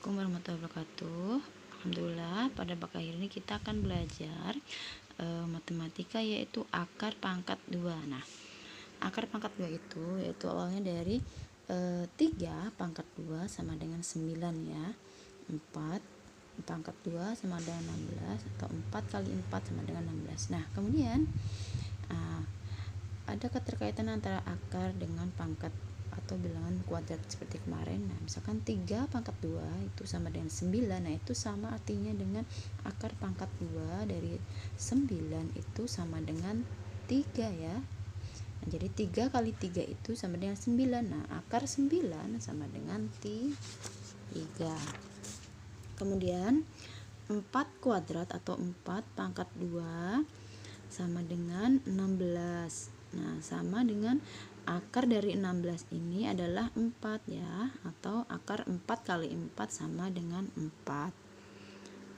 Assalamualaikum warahmatullahi wabarakatuh. Alhamdulillah, pada bab akhir ini kita akan belajar matematika, yaitu akar pangkat 2. Nah, akar pangkat 2 itu yaitu awalnya dari 3 pangkat 2 sama dengan 9 ya. 4 pangkat 2 sama dengan 16, atau 4 kali 4 sama dengan 16. Nah, kemudian ada keterkaitan antara akar dengan pangkat atau bilangan kuadrat seperti kemarin. Nah, misalkan 3 pangkat 2 itu sama dengan 9. Nah, itu sama artinya dengan akar pangkat 2 dari 9 itu sama dengan 3 ya. Nah, jadi 3 kali 3 itu sama dengan 9. Nah, akar 9 sama dengan 3. Kemudian 4 kuadrat atau 4 pangkat 2 sama dengan 16. Nah, sama dengan akar dari 16 ini adalah 4 ya, atau akar 4 kali 4 sama dengan 4.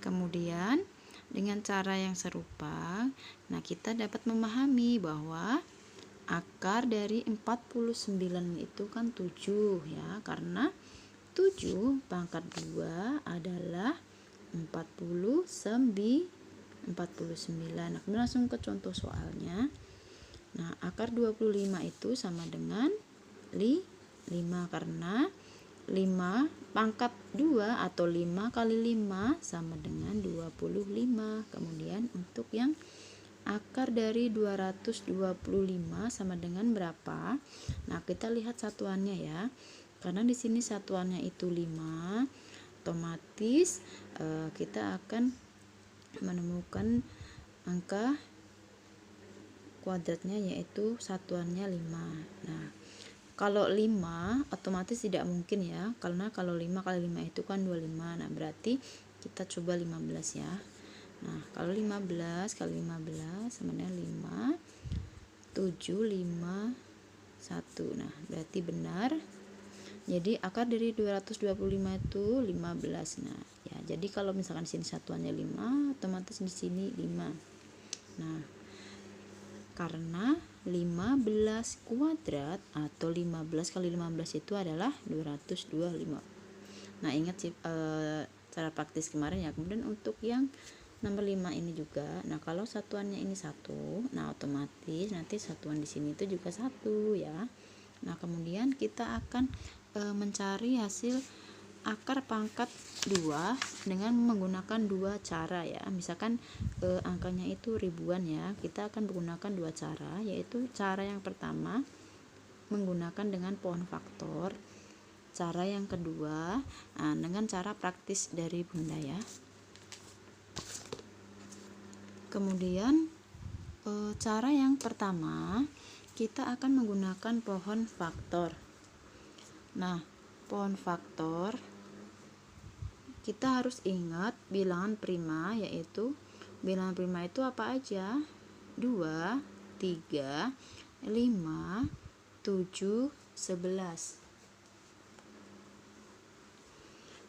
Kemudian dengan cara yang serupa, nah kita dapat memahami bahwa akar dari 49 itu kan 7 ya, karena 7 pangkat 2 adalah 49. Nah, kemudian langsung ke contoh soalnya. Nah, akar 25 itu sama dengan 5, karena 5 pangkat 2 atau 5 kali 5 sama dengan 25. Kemudian untuk yang akar dari 225 sama dengan berapa? Nah, kita lihat satuannya ya. Karena di sini satuannya itu 5, otomatis kita akan menemukan angka kuadratnya, yaitu satuannya 5. Nah, kalau 5 otomatis tidak mungkin ya, karena kalau 5 kali 5 itu kan 25. Nah, berarti kita coba 15 ya. Nah, kalau 15 kali 15 sama dengan 5, 7, 5, 1. Nah, berarti benar. Jadi akar dari 225 itu 15. Nah, ya, jadi kalau misalkan di sini satuannya 5, otomatis di sini 5. Nah, karena 15 kuadrat atau 15 kali 15 itu adalah 225. Nah, ingat sih cara praktis kemarin ya. Kemudian untuk yang nomor 5 ini juga. Nah, kalau satuannya ini 1, nah otomatis nanti satuan di sini itu juga 1 ya. Nah, kemudian kita akan mencari hasil akar pangkat 2 dengan menggunakan 2 cara ya. Misalkan angkanya itu ribuan ya, kita akan menggunakan 2 cara, yaitu cara yang pertama menggunakan dengan pohon faktor, cara yang kedua dengan cara praktis dari Bunda ya. Kemudian cara yang pertama kita akan menggunakan pohon faktor. Nah, pohon faktor kita harus ingat bilangan prima, yaitu bilangan prima itu apa aja? 2, 3, 5, 7, 11.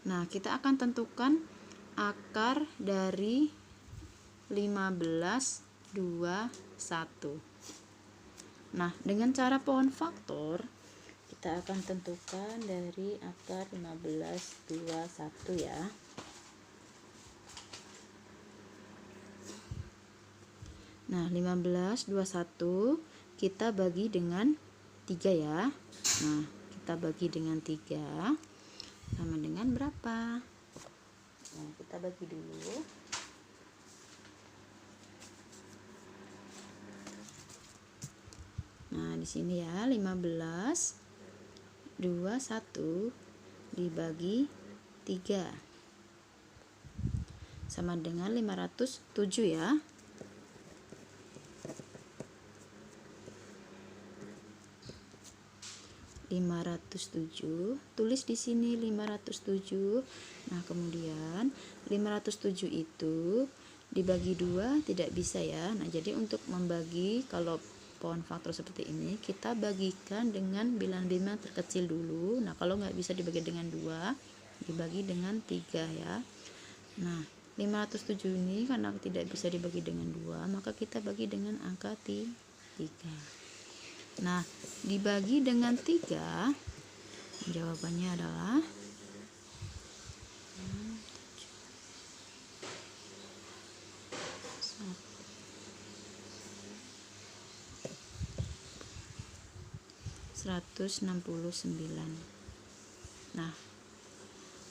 Nah, kita akan tentukan akar dari 15, 2, 1. Nah, dengan cara pohon faktor kita akan tentukan dari akar 15, 2, 1 ya. Nah, 15, 2, 1 kita bagi dengan 3 ya. Nah, kita bagi dengan 3 sama dengan berapa? Nah, kita bagi dulu. Nah, di sini ya, 15, 2, 1 dibagi 3 sama dengan 507 ya. Tulis di sini 507. Nah, kemudian 507 itu dibagi 2 tidak bisa ya. Nah, jadi untuk membagi, kalau pohon faktor seperti ini kita bagikan dengan bilangan terkecil dulu. Nah, kalau nggak bisa dibagi dengan 2, dibagi dengan 3 ya. Nah, 507 ini karena tidak bisa dibagi dengan 2, maka kita bagi dengan angka 3. Nah, dibagi dengan 3, jawabannya adalah 169. Nah,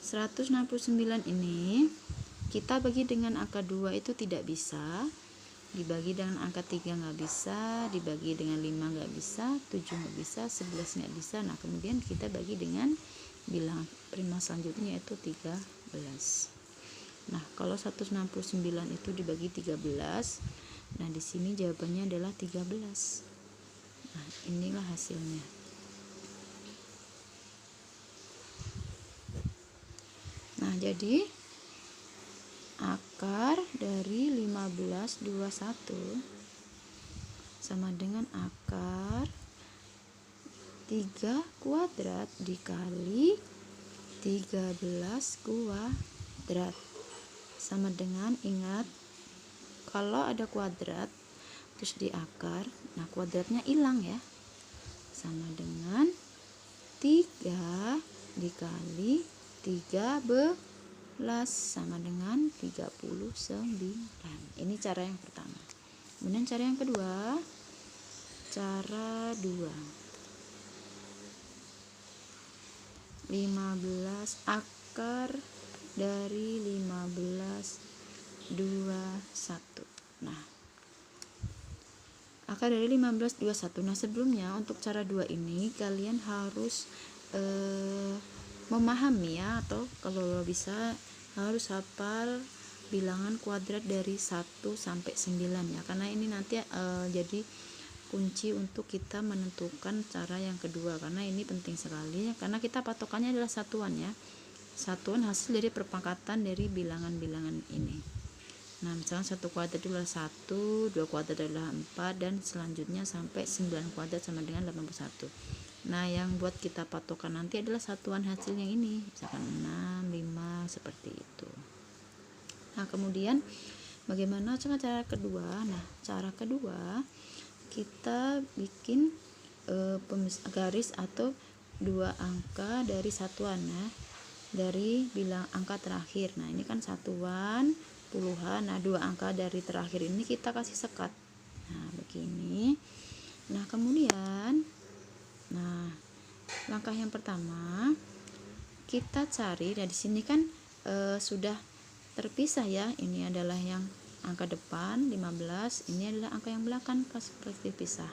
169 ini kita bagi dengan angka 2 itu tidak bisa, dibagi dengan angka 3 nggak bisa, dibagi dengan 5 nggak bisa, 7 nggak bisa, 11 nggak bisa. Nah, kemudian kita bagi dengan bilangan prima selanjutnya yaitu 13. Nah, kalau 169 itu dibagi 13, nah di sini jawabannya adalah 13. Nah, inilah hasilnya. Nah, jadi akar dari 1521 sama dengan akar 3 kuadrat dikali 13 kuadrat sama dengan, ingat kalau ada kuadrat terus di akar, nah kuadratnya hilang ya, sama dengan 3 dikali 13 sama dengan 39. Ini cara yang pertama. Kemudian cara yang kedua, cara 2. 15 akar dari 1521. Nah, akar dari 1521. Nah, sebelumnya untuk cara 2 ini kalian harus memahami ya, atau kalau bisa harus hafal bilangan kuadrat dari 1 sampai 9 ya, karena ini nanti jadi kunci untuk kita menentukan cara yang kedua, karena ini penting sekali karena kita patokannya adalah satuan ya, satuan hasil dari perpangkatan dari bilangan-bilangan ini. Nah, misalnya 1 kuadrat itu adalah 1, 2 kuadrat adalah 4, dan selanjutnya sampai 9 kuadrat sama dengan 81. Nah, yang buat kita patokan nanti adalah satuan hasil yang ini, misalkan 6, 5, seperti itu. Nah, kemudian bagaimana cara kedua? Nah, cara kedua kita bikin garis atau 2 angka dari satuan ya, dari bilang angka terakhir. Nah, ini kan satuan, puluhan. Nah, 2 angka dari terakhir ini kita kasih sekat. Nah, begini. Nah, kemudian langkah yang pertama kita cari. Nah, di sini kan sudah terpisah ya. Ini adalah yang angka depan 15, ini adalah angka yang belakang seperti pisah.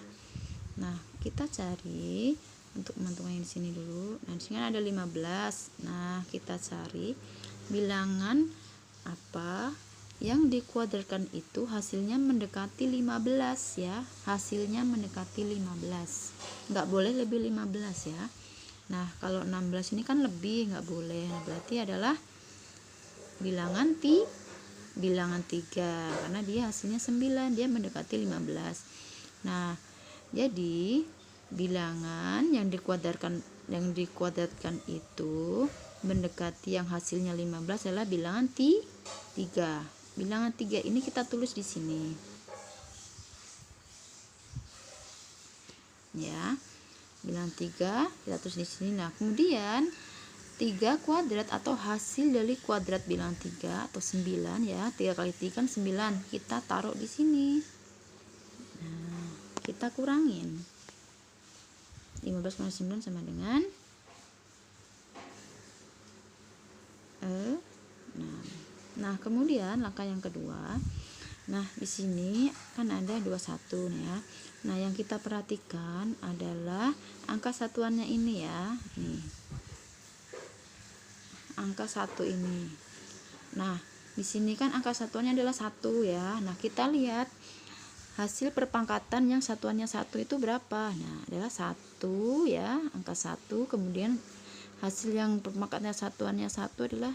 Nah, kita cari untuk menentukan yang di sini dulu. Nah, di sini ada 15. Nah, kita cari bilangan apa yang dikuadratkan itu hasilnya mendekati 15 ya. Hasilnya mendekati 15. Nggak boleh lebih 15 ya. Nah, kalau 16 ini kan lebih, nggak boleh. Nah, berarti adalah bilangan 3 karena dia hasilnya 9, dia mendekati 15. Nah, jadi bilangan yang dikuadratkan itu mendekati yang hasilnya 15 adalah bilangan 3. Bilangan 3 ini kita tulis di sini. Ya. Bilangan 3 kita tulis di sini. Nah, kemudian 3 kuadrat atau hasil dari kuadrat bilangan 3 atau 9 ya, 3 kali 3 kan 9, kita taruh di sini. Nah, kita kurangin 15 kali 9 sama dengan 6. Nah, kemudian langkah yang kedua, nah di sini kan ada 21 ya. Nah, yang kita perhatikan adalah angka satuannya ini ya, nih angka 1 ini. Nah, di sini kan angka satuannya adalah 1 ya. Nah, kita lihat hasil perpangkatan yang satuannya 1 itu berapa. Nah, adalah 1 ya, angka 1. Kemudian hasil yang perpangkatan satuannya 1 adalah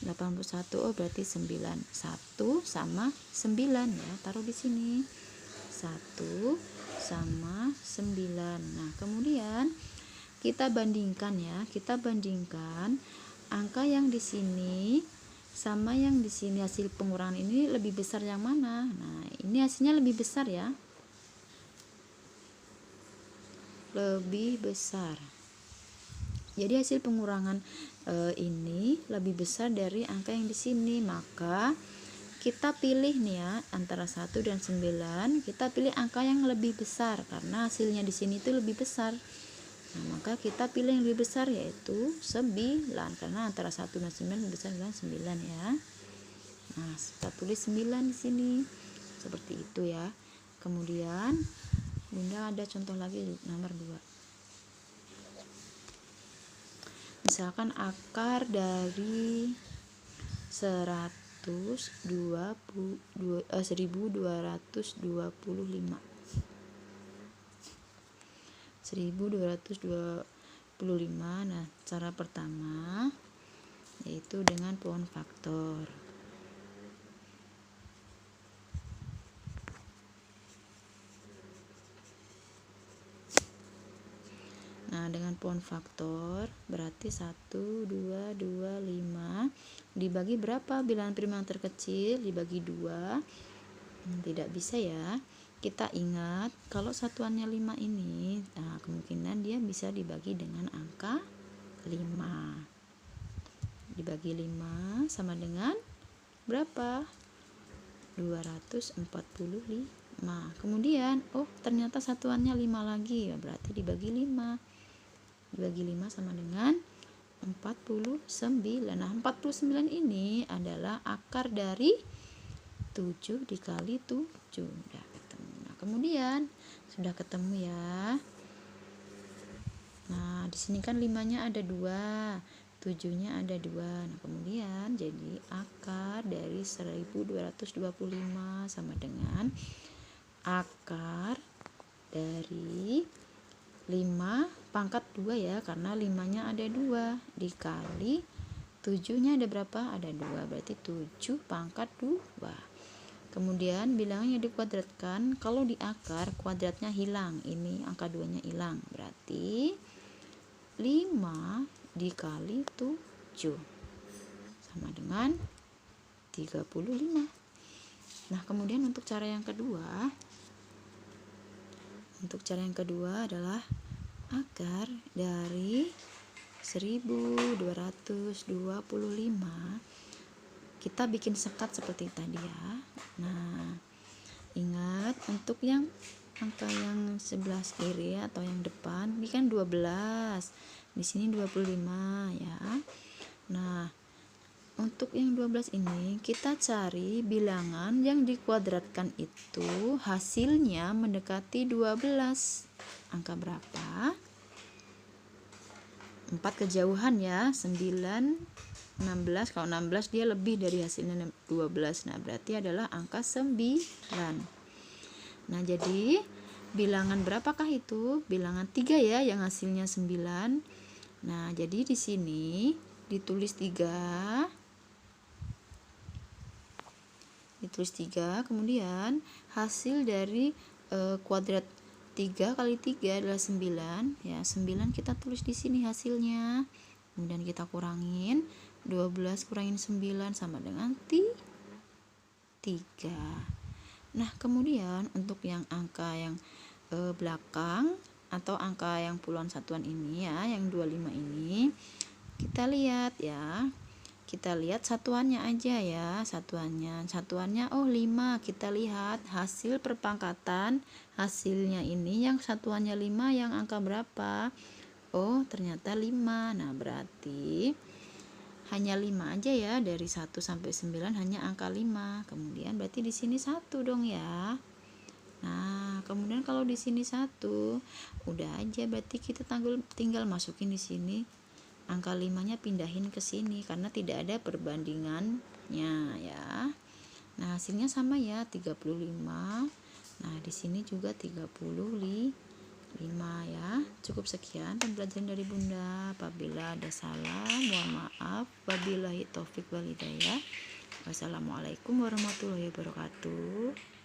81. Oh, berarti 9. 1 sama 9 ya. Taruh di sini. 1 sama 9. Nah, kemudian kita bandingkan ya. Kita bandingkan angka yang di sini sama yang di sini. Hasil pengurangan ini lebih besar yang mana? Nah, ini hasilnya lebih besar ya, lebih besar. Jadi hasil pengurangan ini lebih besar dari angka yang di sini. Maka kita pilih nih ya, antara 1 dan 9, kita pilih angka yang lebih besar karena hasilnya di sini itu lebih besar. Nah, maka kita pilih yang lebih besar, yaitu 9, karena antara 1 dan 9 lebih besar adalah 9 ya. Nah, kita tulis 9 di sini. Seperti itu ya. Kemudian Bunda ada contoh lagi nomor 2. Misalkan akar dari 1225. 1225. Nah, cara pertama yaitu dengan pohon faktor. Nah, dengan pohon faktor berarti 1, 2, 2, 5 dibagi berapa bilangan prima yang terkecil? Dibagi 2. Tidak bisa ya. Kita ingat kalau satuannya 5 ini, nah, kemungkinan dia bisa dibagi dengan angka 5. Dibagi 5 sama dengan berapa? 245. Kemudian, ternyata satuannya 5 lagi, berarti dibagi 5. Dibagi 5 sama dengan 49. Nah, 49 ini adalah akar dari 7 dikali 7. Udah ketemu. Nah, kemudian sudah ketemu ya. Nah, di sini kan 5-nya ada 2, 7-nya ada 2. Nah, kemudian jadi akar dari 1225 sama dengan akar dari 5 pangkat 2 ya, karena 5-nya ada 2 dikali 7-nya ada berapa? Ada 2, berarti 7 pangkat 2. Kemudian bilangannya dikuadratkan, kalau di akar kuadratnya hilang, ini angka 2-nya hilang, berarti 5 dikali 7 sama dengan 35. Nah, kemudian untuk cara yang kedua adalah akar dari 1225. Kita bikin sekat seperti tadi ya. Nah, ingat untuk yang angka yang sebelah kiri atau yang depan ini kan 12. Di sini 25 ya. Nah, untuk yang 12 ini kita cari bilangan yang dikuadratkan itu hasilnya mendekati 12. Angka berapa? 4 kejauhan ya, 9, 16. Kalau 16 dia lebih dari hasilnya 12. Nah, berarti adalah angka 9. Nah, jadi bilangan berapakah itu? Bilangan 3 ya yang hasilnya 9. Nah, jadi di sini ditulis 3. Kemudian hasil dari kuadrat 3 kali 3 adalah 9 ya. 9 kita tulis di sini hasilnya. Kemudian kita kurangin 12 kurangin 9 sama dengan 3. Nah, kemudian untuk yang angka yang belakang atau angka yang puluhan satuan ini ya, yang 25 ini kita lihat ya. Kita lihat satuannya aja ya, satuannya 5. Kita lihat hasil perpangkatan, hasilnya ini yang satuannya 5, yang angka berapa? Ternyata 5. Nah, berarti hanya 5 aja ya, dari 1 sampai 9 hanya angka 5. Kemudian berarti di sini 1 dong ya. Nah, kemudian kalau di sini 1, udah aja, berarti kita tinggal masukin di sini angka 5-nya, pindahin ke sini karena tidak ada perbandingannya ya. Nah, hasilnya sama ya, 35. Nah, di sini juga 35 ya. Cukup sekian pembelajaran dari Bunda. Apabila ada salah, mohon maaf. Wabillahi taufik wal hidayah. Wassalamualaikum warahmatullahi wabarakatuh.